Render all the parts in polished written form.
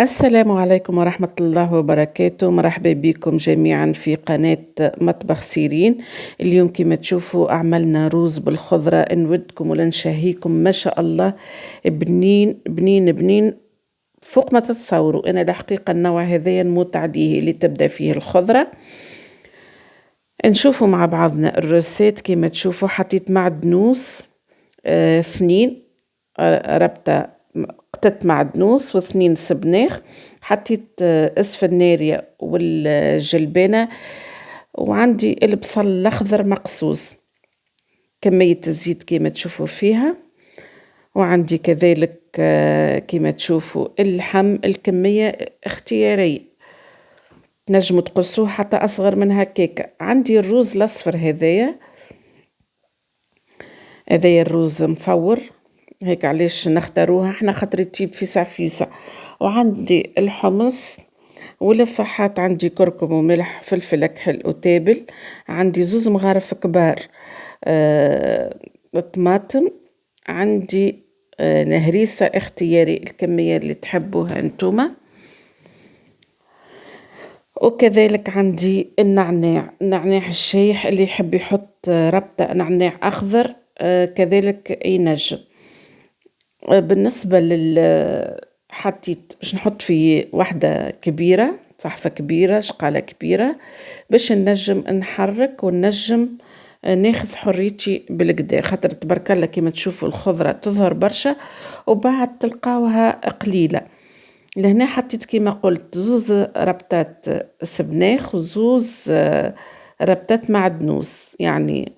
السلام عليكم ورحمة الله وبركاته. مرحبا بكم جميعا في قناة مطبخ سيرين. اليوم كما تشوفوا عملنا روز بالخضرة، نودكم ولا نشهيكم ما شاء الله، بنين بنين بنين فوق ما تتصوروا. أنا الحقيقة النوع هذايا نموت عليه اللي تبدأ فيه الخضرة. نشوفوا مع بعضنا الروسيت. كما تشوفوا حطيت معدنوس اثنين، ربطة قطت معدنوس واثنين سبناخ، حطيت اسفناريا والجلبانة، وعندي البصل الأخضر مقصوص، كمية الزيت كما تشوفوا فيها، وعندي كذلك كما تشوفوا اللحم. الكمية اختيارية، نجموا تقصوه حتى أصغر من هكاك. عندي الروز الأصفر هذايا الروز مفور هيك، علاش نختاروها احنا؟ خاطر تجيب فيسع فيسع. وعندي الحمص واللفاحات، عندي كركم وملح فلفل اكحل وتابل، عندي زوز مغارف كبار طماطم، عندي هريسة اختياري الكمية اللي تحبوها انتوما، وكذلك عندي النعناع الشايح، اللي يحب يحط ربطة نعناع أخضر كذلك ينجم. بالنسبة حطيت باش نحط في واحدة كبيرة، صحفة كبيرة، شقالة كبيرة، باش نجم نحرك ونجم ناخذ حريتي بالكدا، خاطر تبارك الله كما تشوفوا الخضرة تظهر برشا وبعد تلقاوها قليلة. لهنا حطيت كما قلت زوز ربطات سبناخ وزوز ربطات معدنوس، يعني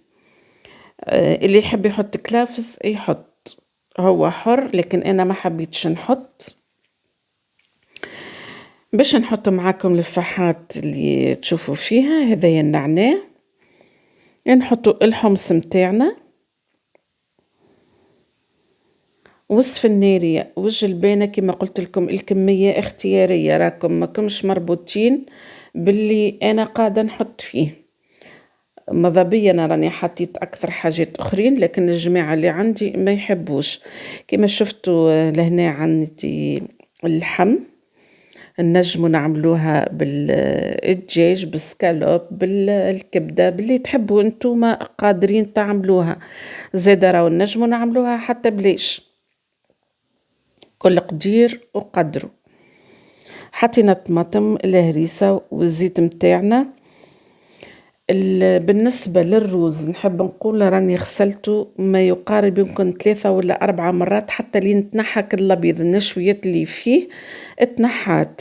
اللي يحب يحط كلافس يحط، هو حر، لكن أنا ما حبيتش نحط. باش نحط معاكم الفحات اللي تشوفوا فيها، هذايا النعناع، نحطوا الحمص متاعنا والسفنارية والجلبانة. كما قلت لكم الكمية اختيارية، راكم ماكمش مربوطين باللي أنا قاعدة نحط فيه. ماذا بيا أنا راني حطيت أكثر حاجات أخرين، لكن الجماعة اللي عندي ما يحبوش. كما شفتوا لهنا عندي اللحم، نجموا نعملوها بالدجاج، بالسكالوب، بالكبدة، باللي تحبوا انتوما قادرين تعملوها. زيدا راو نجموا نعملوها حتى بليش، كل قدير وقدره. حطينا الطماطم، الهريسة والزيت متاعنا. بالنسبة للروز نحب نقول راني غسلته ما يقارب يمكن 3 ولا 4 مرات حتى لين تنحك الأبيض، النشويات اللي فيه اتنحات.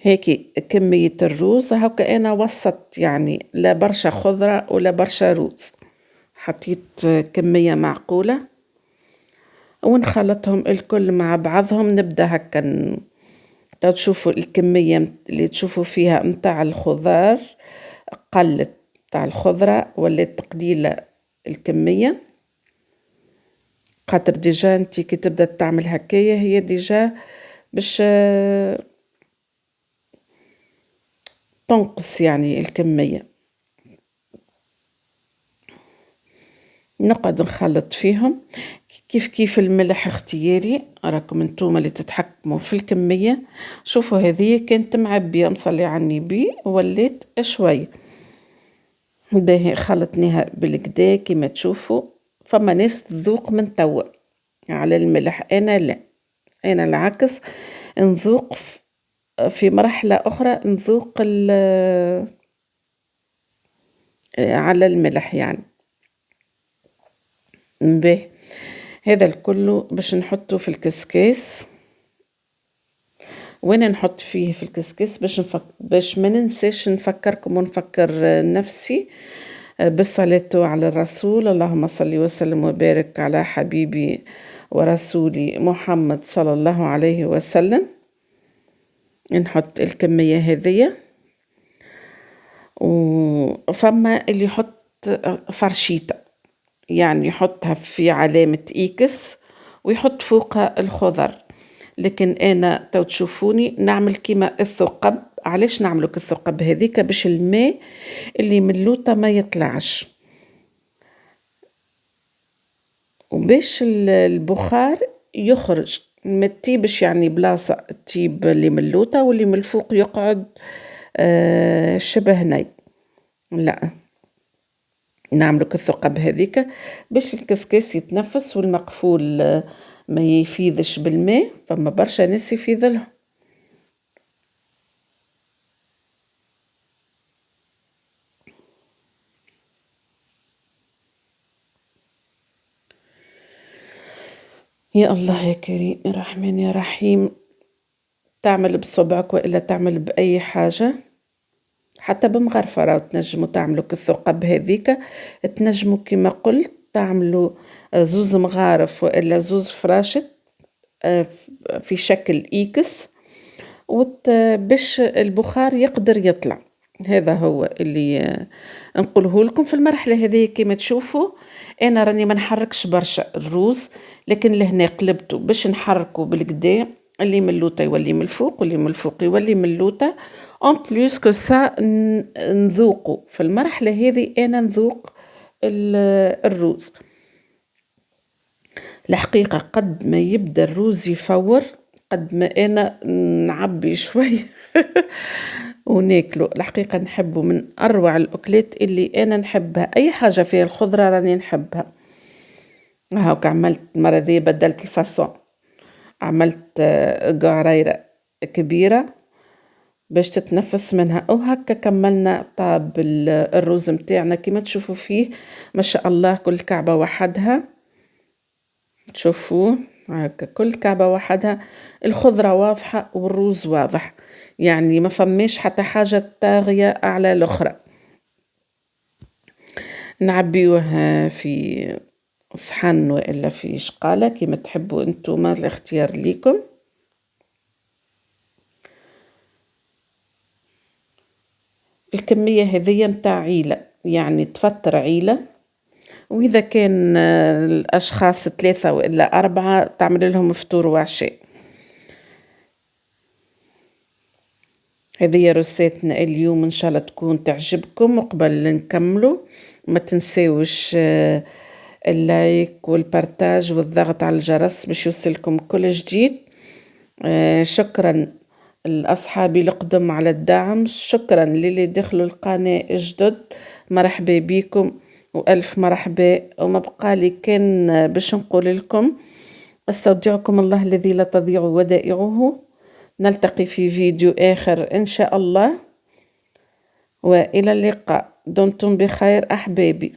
هيك كمية الروز هكا، أنا وسط يعني، لا برشا خضرة ولا برشا روز، حطيت كمية معقولة ونخلطهم الكل مع بعضهم. نبدأ هكا تشوفوا الكمية اللي تشوفوا فيها متاع الخضار قلت، متاع الخضرة ولات قليلة الكمية، خاطر ديجا انتي كي تبدأ تعمل هكايا هي ديجا باش تنقص يعني الكمية. نقعد نخلط فيهم كيف الملح اختياري، راكم انتوما اللي تتحكموا في الكمية. شوفوا هذه كانت معبية مصلي على النبي وليت شوي باهي، خلطناها بالكدا كما تشوفوا. فما ناس تذوق من توا على الملح، انا لا، انا العكس، نذوق في مرحلة اخرى، نذوق على الملح يعني. باهي، هذا الكل باش نحطه في الكسكاس. وين نحط فيه في الكسكاس باش ما ننساش نفكركم ونفكر نفسي بالصلاة على الرسول. اللهم صل وسلم وبارك على حبيبي ورسولي محمد صلى الله عليه وسلم. نحط الكمية هذية، وفما اللي يحط فرشيطة، يعني يحطها في علامة إكس ويحط فوقها الخضر، لكن أنا تو تشوفوني نعمل كيما الثقب. علاش نعملو كالثقب هذيك؟ باش الماء اللي من اللوطة ما يطلعش. وباش البخار يخرج ما تطيبش، يعني بلاصة تطيب اللي من اللوطة واللي من الفوق يقعد شبه ني، لا، نعملو كالثقب هذيك باش الكسكاس يتنفس والمقفول ما يفيذش بالماء. فما برشا ناس يفيذلهم. يا الله يا كريم يا رحمن يا رحيم، تعمل بصبعك وإلا تعمل بأي حاجة، حتى بمغرفة راهو تنجموا تعملوا كالثقب هذيك. تنجموا كما قلت تعملوا زوز مغارف وإلا زوز فراشت في شكل إيكس باش البخار يقدر يطلع. هذا هو اللي نقوله لكم في المرحلة هذه. كما تشوفوا أنا راني ما نحركش برشا الروز، لكن لهنا قلبته باش نحركه بالقدا، اللي من اللوطة يولي من الفوق واللي من الفوق يولي من اللوطة. اون بلوس كو سا نذوقه في المرحلة هذه، أنا نذوق الروز. الحقيقة قد ما يبدأ الروز يفور قد ما أنا نعبي شوي وناكله. الحقيقة نحبه من أروع الأكلات اللي أنا نحبها. أي حاجة فيها الخضرة راني نحبها. هاوك عملت مرة ذي بدلت الفاصون، عملت قعريرة كبيرة باش تتنفس منها، وهكا كملنا طاب الروز متاعنا كما تشوفوا فيه ما شاء الله كل كعبة وحدها. تشوفوا هكا كل كعبة وحدها، الخضرة واضحة والروز واضح، يعني ما فماش حتى حاجة طاغية على الأخرى. نعبيوها في صحن وإلا في شقالة كما تحبوا انتوما، الاختيار ليكم. الكمية هذيا متاع عيلة، يعني تفطر عيلة، وإذا كان الأشخاص 3 وإلا 4 تعمل لهم فطور وعشاء. هذه رسالتنا اليوم، إن شاء الله تكون تعجبكم. وقبل نكملوا ما تنساوش اللايك والبارتاج والضغط على الجرس باش يوصلكم كل جديد. شكرا لأصحابي القدم على الدعم، شكرا للي دخلوا القناة جدد، مرحبا بكم وألف مرحبا. وما بقى لي كان باش نقول لكم استودعكم الله الذي لا تضيع ودائعه. نلتقي في فيديو آخر إن شاء الله، وإلى اللقاء. دمتم بخير أحبابي.